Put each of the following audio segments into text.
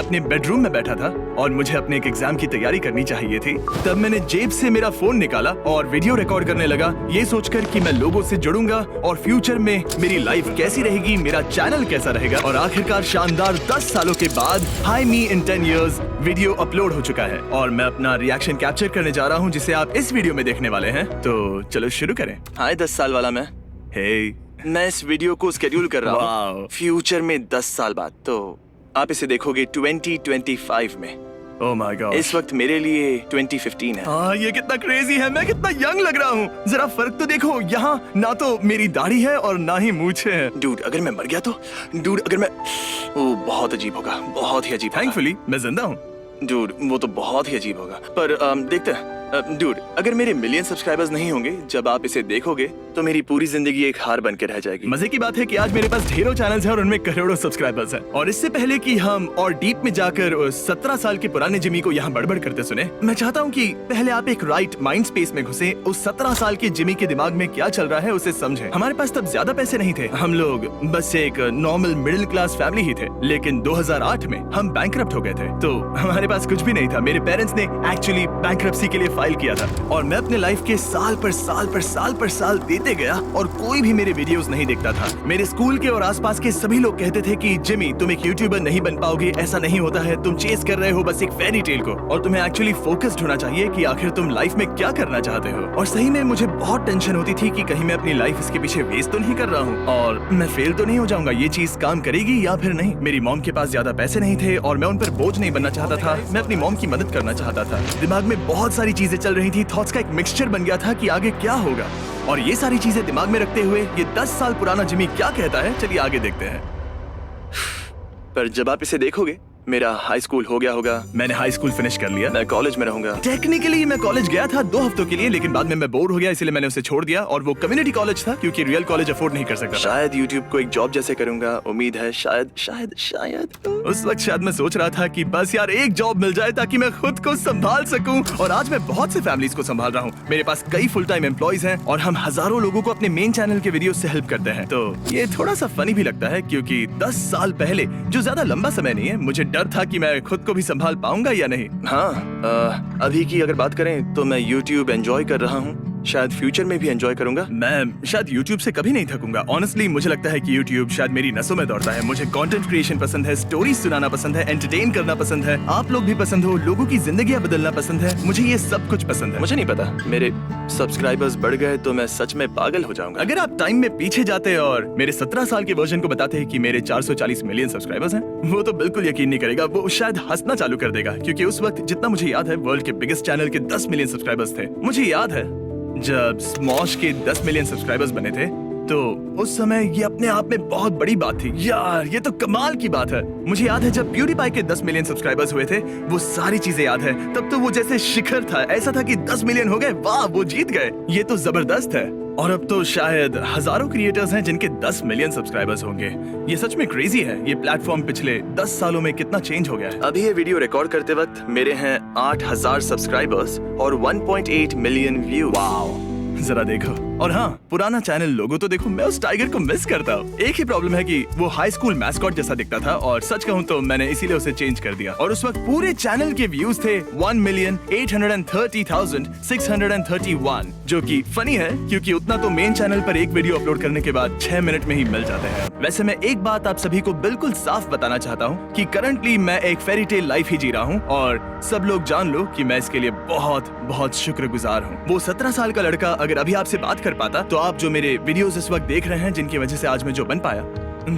अपने बेडरूम में बैठा था और मुझे अपने एक एग्जाम की तैयारी करनी चाहिए थी, तब मैंने जेब से मेरा फोन निकाला और वीडियो रिकॉर्ड करने लगा, ये सोचकर कि मैं लोगों से जुड़ूंगा और फ्यूचर में मेरी लाइफ कैसी रहेगी, मेरा चैनल कैसा रहेगा। और आखिरकार शानदार 10 सालों के बाद हाई मी इन 10 इयर्स वीडियो अपलोड हो चुका है और मैं अपना रिएक्शन कैप्चर करने जा रहा हूँ, जिसे आप इस वीडियो में देखने वाले हैं। तो चलो शुरू करें। हाय 10 साल वाला मैं। हे मैं इस वीडियो को स्केड्यूल कर रहा हूँ फ्यूचर में 10 साल बाद, तो आप इसे देखोगे 2025 में। Oh my God. इस वक्त मेरे लिए 2015 है। ये कितना क्रेजी है, मैं कितना यंग लग रहा हूँ। जरा फर्क तो देखो, यहाँ ना तो मेरी दाढ़ी है और ना ही मूंछें हैं। डूड अगर मैं मर गया तो, डूड अगर मैं, वो बहुत अजीब होगा, बहुत ही अजीब। थैंकफुली मैं जिंदा हूँ। डूड वो तो बहुत ही अजीब होगा, पर देखते हैं। डूड अगर मेरे मिलियन सब्सक्राइबर्स नहीं होंगे जब आप इसे देखोगे तो मेरी पूरी जिंदगी एक हार बन के रह जाएगी। मजे की बात है कि आज मेरे पास ढेरों चैनल्स हैं और उनमें करोड़ों सब्सक्राइबर्स हैं। और इससे पहले कि हम और डीप में जाकर उस 17 साल के पुराने जिमी को यहाँ बड़बड़ करते सुने, मैं चाहता हूँ कि पहले आप एक राइट माइंड स्पेस में घुसे, उस 17 साल के जिमी के दिमाग में क्या चल रहा है उसे समझे। हमारे पास तब ज्यादा पैसे नहीं थे, हम लोग बस एक नॉर्मल मिडिल क्लास फैमिली ही थे। लेकिन 2008 में हम बैंकरप्ट हो गए थे, तो हमारे पास कुछ भी नहीं था। मेरे पेरेंट्स ने एक्चुअली बैंकरप्सी के लिए फाइल किया था और मैं अपने लाइफ के साल पर साल देते गया और कोई भी मेरे वीडियोस नहीं देखता था। मेरे स्कूल के और आसपास के सभी लोग कहते थे कि जिमी तुम एक यूट्यूबर नहीं बन पाओगे, ऐसा नहीं होता है, तुम चेस कर रहे हो बस एक फेरी टेल को और तुम्हें एक्चुअली फोकस्ड होना चाहिए कि आखिर तुम लाइफ में क्या करना चाहते हो। और सही में मुझे बहुत टेंशन होती थी कि कहीं मैं अपनी लाइफ इसके पीछे वेस्ट तो नहीं कर रहा हूँ और मैं फेल तो नहीं हो जाऊंगा, ये चीज काम करेगी या फिर नहीं। मेरी मॉम के पास ज्यादा पैसे नहीं थे और मैं उन पर बोझ नहीं बनना चाहता था, मैं अपनी मॉम की मदद करना चाहता था। दिमाग में बहुत सारी चीजें चल रही थी, थॉट्स का एक मिक्सचर बन गया था कि आगे क्या होगा। और ये सारी चीजें दिमाग में रखते हुए ये 10 साल पुराना जिमी क्या कहता है, चलिए आगे देखते हैं। पर जब आप इसे देखोगे मेरा हाई स्कूल हो गया होगा, मैंने हाई स्कूल फिनिश कर लिया, मैं कॉलेज में रहूंगा। टेक्निकली मैं कॉलेज गया था 2 हफ्तों के लिए, लेकिन बाद में मैं बोर हो गया, इसलिए मैंने उसे छोड़ दिया और वो कम्युनिटी कॉलेज था क्योंकि रियल कॉलेज अफोर्ड नहीं कर सकता। शायद यूट्यूब को एक जॉब जैसे करूंगा, उम्मीद है शायद उस वक्त शायद मैं सोच रहा था कि बस यार एक जॉब मिल जाए ताकि मैं खुद को संभाल सकूं। और आज मैं बहुत से फैमिलीज को संभाल रहा हूँ, मेरे पास कई फुल टाइम एम्प्लॉइज हैं और हम हजारों लोगों को अपने मेन चैनल के वीडियो से हेल्प करते हैं। तो ये थोड़ा सा फनी भी लगता है क्योंकि 10 साल पहले, जो ज्यादा लंबा समय नहीं है, मुझे डर था कि मैं खुद को भी संभाल पाऊंगा या नहीं। हाँ, अभी की अगर बात करें तो मैं YouTube एंजॉय कर रहा हूँ, शायद फ्यूचर में भी एंजॉय करूंगा। मैं शायद YouTube से कभी नहीं थकूंगा। ऑनेस्टली मुझे लगता है कि YouTube शायद मेरी नसों में दौड़ता है। मुझे कंटेंट क्रिएशन पसंद है, स्टोरीज सुनाना पसंद है, एंटरटेन करना पसंद है, आप लोग भी पसंद हो, लोगों की जिंदगियां बदलना पसंद है, मुझे ये सब कुछ पसंद है। मुझे नहीं पता मेरे सब्सक्राइबर्स बढ़ गए तो मैं सच में पागल हो जाऊंगा। अगर आप टाइम में पीछे जाते और मेरे 17 साल के वर्जन को बताते हैं कि मेरे 440 मिलियन सब्सक्राइबर्स हैं, वो तो बिल्कुल यकीन नहीं करेगा, वो शायद हंसना चालू कर देगा। क्योंकि उस वक्त जितना मुझे याद है वर्ल्ड के बिगेस्ट चैनल के 10 मिलियन सब्सक्राइबर्स थे। मुझे याद है जब स्मॉश के 10 मिलियन सब्सक्राइबर्स बने थे, तो उस समय ये अपने आप में बहुत बड़ी बात थी। यार ये तो कमाल की बात है। मुझे याद है जब प्यूडीपाई के 10 मिलियन सब्सक्राइबर्स हुए थे, वो सारी चीजें याद है। तब तो वो जैसे शिखर था, ऐसा था कि 10 मिलियन हो गए, वाह वो जीत गए, ये तो जबरदस्त है। और अब तो शायद हजारों क्रिएटर्स हैं जिनके 10 मिलियन सब्सक्राइबर्स होंगे। ये सच में क्रेजी है, ये प्लेटफॉर्म पिछले 10 सालों में कितना चेंज हो गया है। अभी ये वीडियो रिकॉर्ड करते वक्त मेरे हैं 8000 सब्सक्राइबर्स और 1.8 मिलियन व्यू। वाओ जरा देखो। और हाँ, पुराना चैनल लोगो तो देखो, मैं उस टाइगर को मिस करता हूँ। एक ही प्रॉब्लम है कि वो हाई स्कूल मैस्कॉट जैसा दिखता था और सच कहूँ तो मैंने इसीलिए उसे चेंज कर दिया। और उस वक्त पूरे चैनल के व्यूज थे 1,830,631, जो कि फनी है क्योंकि उतना तो मेन चैनल पर एक वीडियो अपलोड करने के बाद 6 मिनट में ही मिल जाते हैं। वैसे मैं एक बात आप सभी को बिल्कुल साफ बताना चाहता हूँ कि करंटली मैं एक फेरी टेल लाइफ ही जी रहा हूँ और सब लोग जान लो कि मैं इसके लिए बहुत बहुत शुक्रगुजार हूँ। वो 17 साल का लड़का अगर अभी आपसे बात कर पाता तो आप जो मेरे वीडियोस इस वक्त देख रहे हैं, जिनकी वजह से आज मैं जो बन पाया,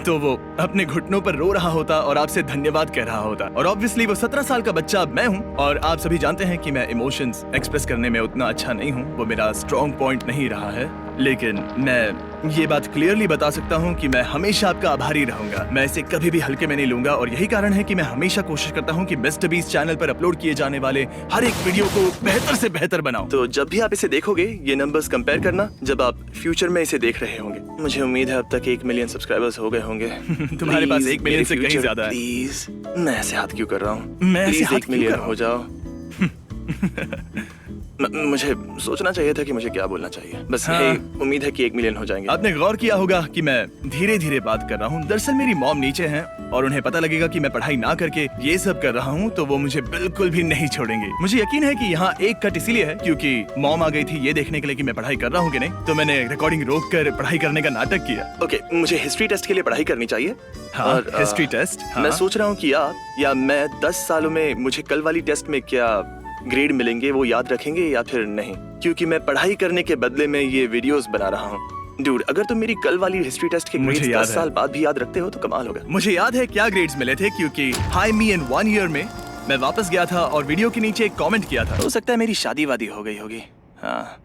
तो वो अपने घुटनों पर रो रहा होता और आपसे धन्यवाद कह रहा होता। और ऑब्वियसली वो 17 साल का बच्चा अब मैं हूँ और आप सभी जानते हैं कि मैं इमोशंस एक्सप्रेस करने में उतना अच्छा नहीं हूँ, वो मेरा स्ट्रॉन्ग पॉइंट नहीं रहा है। लेकिन मैं ये बात क्लियरली बता सकता हूँ कि मैं हमेशा आपका आभारी रहूंगा। मैं इसे कभी भी हल्के में नहीं लूंगा और यही कारण है कि मैं हमेशा कोशिश करता हूँ कि मिस्टर बीस्ट चैनल पर अपलोड किए जाने वाले हर एक वीडियो को बेहतर से बेहतर बनाऊं। तो जब भी आप इसे देखोगे ये नंबर्स कंपेयर करना जब आप फ्यूचर में इसे देख रहे होंगे। मुझे उम्मीद है अब तक 1 मिलियन सब्सक्राइबर्स हो गए होंगे। तुम्हारे पास 1 मिलियन से कहीं ज्यादा है। प्लीज, मैं ऐसे हाथ क्यों कर रहा हूँ, मैं ऐसे 1 मिलियन हो जाओ। मुझे सोचना चाहिए था कि मुझे क्या बोलना चाहिए। बस हाँ। यही उम्मीद है कि 1 मिलियन हो जाएंगे। आपने गौर किया होगा कि मैं धीरे धीरे बात कर रहा हूँ। दरअसल मेरी मॉम नीचे हैं और उन्हें पता लगेगा कि मैं पढ़ाई ना करके ये सब कर रहा हूँ तो वो मुझे बिल्कुल भी नहीं छोड़ेंगे। मुझे यकीन है कि यहाँ एक कट इसीलिए है क्योंकि मॉम आ गई थी ये देखने के लिए कि मैं पढ़ाई कर रहा हूँ कि नहीं, तो मैंने रिकॉर्डिंग रोक कर पढ़ाई करने का नाटक किया। ओके, मुझे हिस्ट्री टेस्ट के लिए पढ़ाई करनी चाहिए। हाँ, और हिस्ट्री टेस्ट। मैं सोच रहा हूँ कि आप या मैं 10 सालों में मुझे कल वाली टेस्ट में क्या ग्रेड मिलेंगे वो याद रखेंगे या फिर नहीं, क्योंकि मैं पढ़ाई करने के बदले में ये वीडियोस बना रहा हूँ। डूड, अगर तुम मेरी कल वाली हिस्ट्री टेस्ट के ग्रेड्स 10 साल बाद भी याद रखते हो तो कमाल होगा। मुझे याद है क्या ग्रेड्स मिले थे, क्योंकि हाई मी इन 1 ईयर में मैं वापस गया था और वीडियो के नीचे एक कमेंट किया था। हो सकता है मेरी शादी वादी हो गई होगी। हाँ,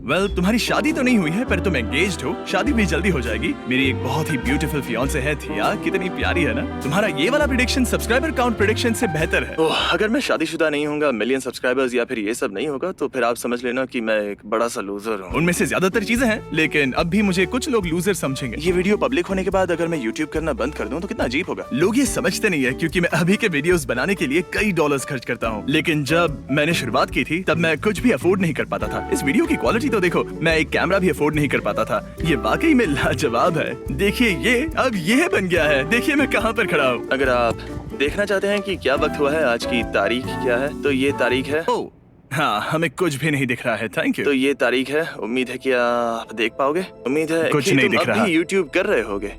तुम्हारी शादी तो नहीं हुई है पर तुम एंगेज्ड हो। शादी भी जल्दी हो जाएगी। मेरी एक बहुत ही ब्यूटीफुल फियांसे है थिया, कितनी प्यारी है ना। तुम्हारा ये वाला प्रेडिक्शन सब्सक्राइबर काउंट प्रेडिक्शन से बेहतर है। ओह, अगर मैं शादीशुदा नहीं होगा, मिलियन सब्सक्राइबर्स या फिर ये सब नहीं होगा तो फिर आप समझ लेना कि मैं एक बड़ा सा लूजर हूँ। उनमें से ज्यादातर चीजें हैं, लेकिन अब भी मुझे कुछ लोग लूजर समझेंगे। ये वीडियो पब्लिक होने के बाद अगर मैं यूट्यूब करना बंद कर दूं तो कितना अजीब होगा। लोग ये समझते नहीं है क्योंकि मैं अभी के वीडियोस बनाने के लिए कई डॉलर्स खर्च करता हूँ, लेकिन जब मैंने शुरुआत की थी तब मैं कुछ भी अफोर्ड नहीं कर पाता था। इस वीडियो की क्वालिटी तो देखो, मैं एक कैमरा भी अफोर्ड नहीं कर पाता था। ये वाकई में लाजवाब है। देखिए ये अब ये बन गया है। देखिए मैं कहाँ पर खड़ा हूँ। अगर आप देखना चाहते हैं कि क्या वक्त हुआ है, आज की तारीख क्या है, तो ये तारीख है। ओह हाँ, हमें कुछ भी नहीं दिख रहा है। Thank you. तो ये तारीख है। उम्मीद है कि आप देख पाओगे। उम्मीद है कुछ नहीं दिख रहा। यूट्यूब कर रहे होगे।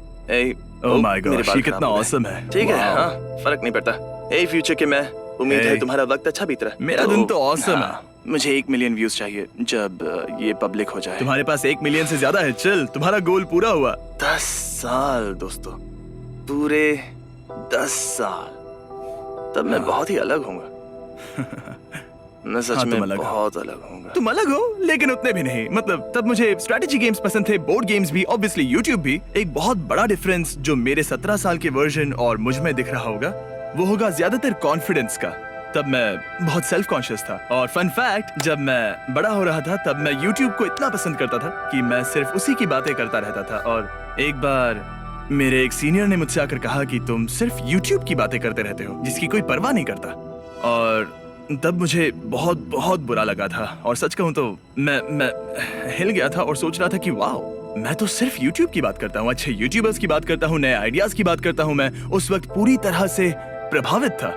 ओह माय गॉड, ये कितना ऑसम है। ठीक है, हाँ, फर्क नहीं पड़ता। ए फ्यूचर के मैं उम्मीद है तुम्हारा वक्त अच्छा बीत रहा है। मेरा दिन तो ऑसम है। मुझे 1 मिलियन व्यूज चाहिए जब ये पब्लिक हो जाए। तुम्हारे पास 1 मिलियन से ज्यादा है। चल, तुम्हारा गोल पूरा हुआ। 10 साल दोस्तों, पूरे 10 साल। तब मैं बहुत ही अलग होऊंगा। मैं सच में बहुत अलग होऊंगा। तुम अलग हो, लेकिन उतने भी नहीं। मतलब तब मुझे स्ट्रेटेजी गेम्स पसंद थे, बोर्ड गेम्स भी, ऑब्वियसली यूट्यूब भी। एक बहुत बड़ा डिफरेंस जो मेरे 17 साल के वर्जन और मुझ में दिख रहा होगा वो होगा ज्यादातर कॉन्फिडेंस का। तब मैं बहुत सेल्फ कॉन्शियस था। और फन फैक्ट, जब मैं बड़ा हो रहा था तब मैं YouTube को इतना पसंद करता था कि मैं सिर्फ उसी की बातें करता रहता था। और एक बार मेरे एक सीनियर ने मुझसे आकर कहा कि तुम सिर्फ YouTube की बातें करते रहते हो, जिसकी कोई परवाह नहीं करता। और तब मुझे बहुत बहुत बुरा लगा था। और सच कहूँ तो मैं हिल गया था और सोच रहा था कि वाह, मैं तो सिर्फ YouTube की बात करता हूँ, अच्छे यूट्यूबर्स की बात करता हूँ, नए आइडियाज की बात करता हूँ। मैं उस वक्त पूरी तरह से प्रभावित था।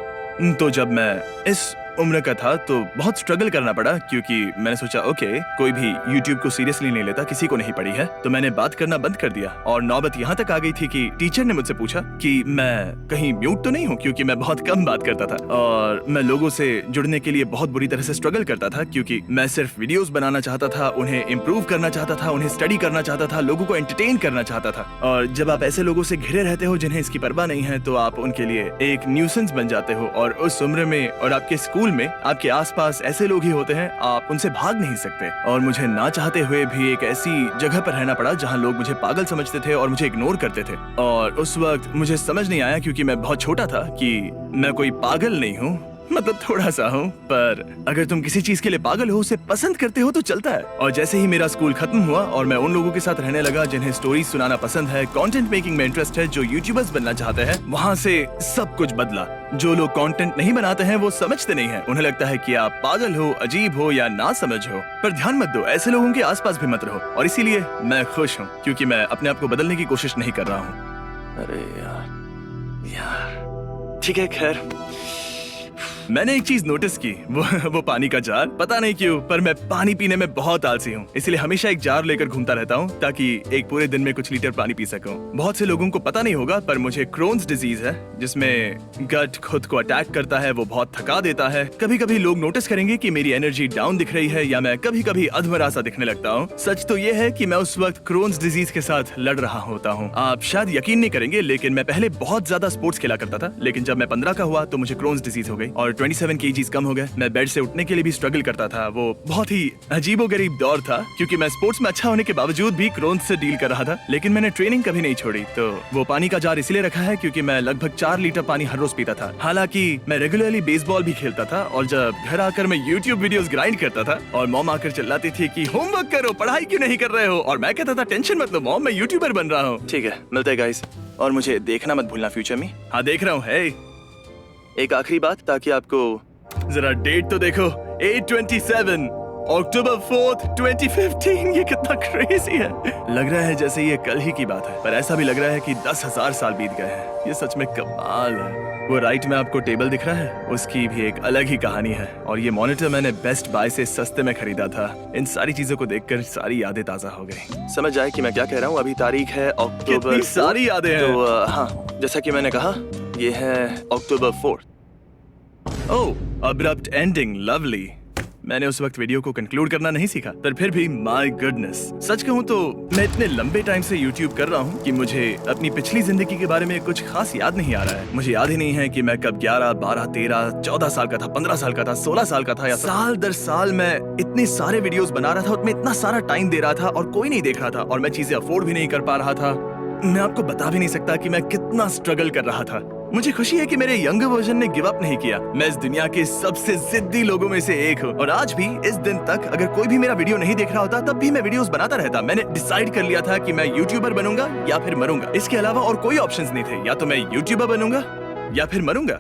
तो जब मैं इस उम्र का था तो बहुत स्ट्रगल करना पड़ा, क्योंकि मैंने सोचा ओके, कोई भी YouTube को सीरियसली नहीं लेता, किसी को नहीं पड़ी है। तो मैंने बात करना बंद कर दिया। और नौबत यहाँ तक आ गई थी कि टीचर ने मुझसे पूछा कि मैं कहीं म्यूट तो नहीं हूँ, क्योंकि मैं बहुत कम बात करता था। और मैं लोगों से जुड़ने के लिए बहुत बुरी तरह से स्ट्रगल करता था, क्योंकि मैं सिर्फ वीडियोस बनाना चाहता था, उन्हें इम्प्रूव करना चाहता था, उन्हें स्टडी करना चाहता था, लोगों को एंटरटेन करना चाहता था। और जब आप ऐसे लोगों से घिरे रहते हो जिन्हें इसकी परवाह नहीं है, तो आप उनके लिए एक न्यूसेंस बन जाते हो। और उस उम्र में और आपके स्कूल में आपके आसपास ऐसे लोग ही होते हैं, आप उनसे भाग नहीं सकते। और मुझे ना चाहते हुए भी एक ऐसी जगह पर रहना पड़ा जहां लोग मुझे पागल समझते थे और मुझे इग्नोर करते थे। और उस वक्त मुझे समझ नहीं आया, क्योंकि मैं बहुत छोटा था, कि मैं कोई पागल नहीं हूँ। मतलब थोड़ा सा हूँ, पर अगर तुम किसी चीज के लिए पागल हो, उसे पसंद करते हो तो चलता है। और जैसे ही मेरा स्कूल खत्म हुआ और मैं उन लोगों के साथ रहने लगा जिन्हें स्टोरी सुनाना पसंद है, कंटेंट मेकिंग में इंटरेस्ट है, जो यूट्यूबर्स बनना चाहते हैं, वहाँ से सब कुछ बदला। जो लोग कंटेंट नहीं बनाते हैं वो समझते नहीं है, उन्हें लगता है कि आप पागल हो, अजीब हो या ना समझ हो। पर ध्यान मत दो, ऐसे लोगों के आसपास भी मत रहो। और इसीलिए मैं खुश हूँ, क्योंकि मैं अपने आप को बदलने की कोशिश नहीं कर रहा हूँ। अरे यार ठीक है, खैर मैंने एक चीज नोटिस की, वो पानी का जार। पता नहीं क्यों, पर मैं पानी पीने में बहुत आलसी हूँ, इसलिए हमेशा एक जार लेकर घूमता रहता हूँ ताकि एक पूरे दिन में कुछ लीटर पानी पी सकूं। बहुत से लोगों को पता नहीं होगा, पर मुझे क्रोन्स डिजीज है, जिसमें गट खुद को अटैक करता है, वो बहुत थका देता है। कभी कभी लोग नोटिस करेंगे कि मेरी एनर्जी डाउन दिख रही है, या मैं कभी कभी अधमरा सा दिखने लगता हूँ। सच तो ये है कि मैं उस वक्त क्रोन्स डिजीज के साथ लड़ रहा होता हूँ। आप शायद यकीन नहीं करेंगे, लेकिन मैं पहले बहुत ज्यादा स्पोर्ट्स खेला करता था, लेकिन जब मैं 15 का हुआ तो मुझे क्रोन्स डिजीज हो गई और 27 kgs कम हो गए। मैं बेड से उठने के लिए भी स्ट्रगल करता था। वो बहुत ही अजीबोगरीब दौर था, क्योंकि मैं स्पोर्ट्स में अच्छा होने के बावजूद भी क्रोन्स से डील कर रहा था। लेकिन मैंने ट्रेनिंग कभी नहीं छोड़ी। तो वो पानी का जार इसलिए रखा है क्योंकि मैं लगभग 4 लीटर पानी हर रोज पीता था। हालांकि मैं रेगुलरली बेसबॉल भी खेलता था, और जब घर आकर मैं यूट्यूब वीडियोस ग्राइंड करता था और मॉम आकर चिल्लाती थी कि होमवर्क करो, पढ़ाई क्यों नहीं कर रहे हो, और मैं कहता था टेंशन मत लो मॉम, मैं यूट्यूबर बन रहा हूँ। ठीक है, मिलते हैं गाइस, और मुझे देखना मत भूलना फ्यूचर में। हाँ देख रहा हूँ। है एक आखिरी बात, ताकि आपको जरा डेट तो देखो, 8:27 अक्टूबर 4th 2015। ये कितना क्रेजी है। लग रहा है जैसे ये कल ही की बात है, पर ऐसा भी लग रहा है कि 10,000 साल बीत गए हैं। ये सच में कमाल है। वो राइट में आपको टेबल दिख रहा है, उसकी भी एक अलग ही कहानी है। और ये मॉनिटर मैंने बेस्ट बाय से सस्ते में खरीदा था। इन सारी चीजों को देखकर सारी यादें ताजा हो गई। समझ जाए कि मैं क्या कह रहा हूँ। अभी तारीख है अक्टूबर। कितनी सारी यादें हैं। तो हाँ, जैसा कि मैंने कहा, ये है अक्टूबर 4th। ओह, अब्रप्ट एंडिंग, लवली। मैंने उस वक्त वीडियो को कंक्लूड करना नहीं सीखा, पर फिर भी माय गुडनेस, सच कहूँ तो मैं इतने लंबे टाइम से यूट्यूब कर रहा हूँ कि मुझे अपनी पिछली जिंदगी के बारे में कुछ खास याद नहीं आ रहा है। मुझे याद ही नहीं है कि मैं कब 11, 12, 13, 14 साल का था, 15 साल का था, 16 साल का था, या साल दर साल मैं इतने सारे वीडियोस बना रहा था, उसमें इतना सारा टाइम दे रहा था और कोई नहीं देख रहा था, और मैं चीजें अफोर्ड भी नहीं कर पा रहा था। मैं आपको बता भी नहीं सकता कि मैं कितना स्ट्रगल कर रहा था। मुझे खुशी है कि मेरे यंगर वर्जन ने गिव अप नहीं किया। मैं इस दुनिया के सबसे जिद्दी लोगों में से एक हूँ, और आज भी इस दिन तक अगर कोई भी मेरा वीडियो नहीं देख रहा होता, तब भी मैं वीडियोस बनाता रहता। मैंने डिसाइड कर लिया था कि मैं यूट्यूबर बनूंगा या फिर मरूंगा। इसके अलावा और कोई ऑप्शंस नहीं थे। या तो मैं यूट्यूबर बनूंगा या फिर मरूंगा,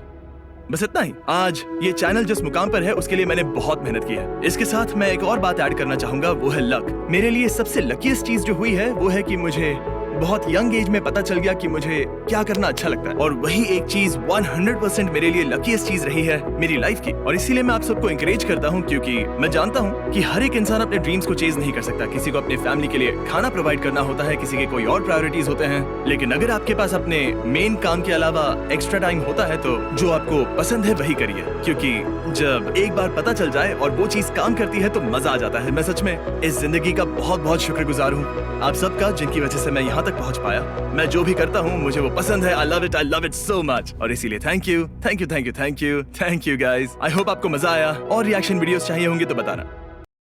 बस इतना ही। आज ये चैनल जिस मुकाम पर है उसके लिए मैंने बहुत मेहनत की है। इसके साथ मैं एक और बात ऐड करना चाहूंगा, वो है लक। मेरे लिए सबसे लकीस्ट चीज जो हुई है वो है कि मुझे बहुत यंग एज में पता चल गया कि मुझे क्या करना अच्छा लगता है, और वही एक चीज 100% मेरे लिए लकीस्ट चीज रही है मेरी लाइफ की। और इसीलिए मैं आप सबको एंकरेज करता हूँ, क्योंकि मैं जानता हूँ कि हर एक इंसान अपने ड्रीम्स को चेज नहीं कर सकता। किसी को अपने फैमिली के लिए खाना प्रोवाइड करना होता है, किसी के कोई और प्रायोरिटीज होते हैं। लेकिन अगर आपके पास अपने मेन काम के अलावा एक्स्ट्रा टाइम होता है, तो जो आपको पसंद है वही करिए, क्योंकि जब एक बार पता चल जाए और वो चीज काम करती है तो मजा आ जाता है। मैं सच में इस जिंदगी का बहुत बहुत शुक्रगुजार हूँ आप सबका, जिनकी वजह से मैं यहाँ तक पहुँच पाया। मैं जो भी करता हूँ मुझे वो पसंद है। I love it so much. और इसीलिए thank you guys. I hope आपको मजा आया, और रिएक्शन वीडियोस चाहिए होंगे तो बताना।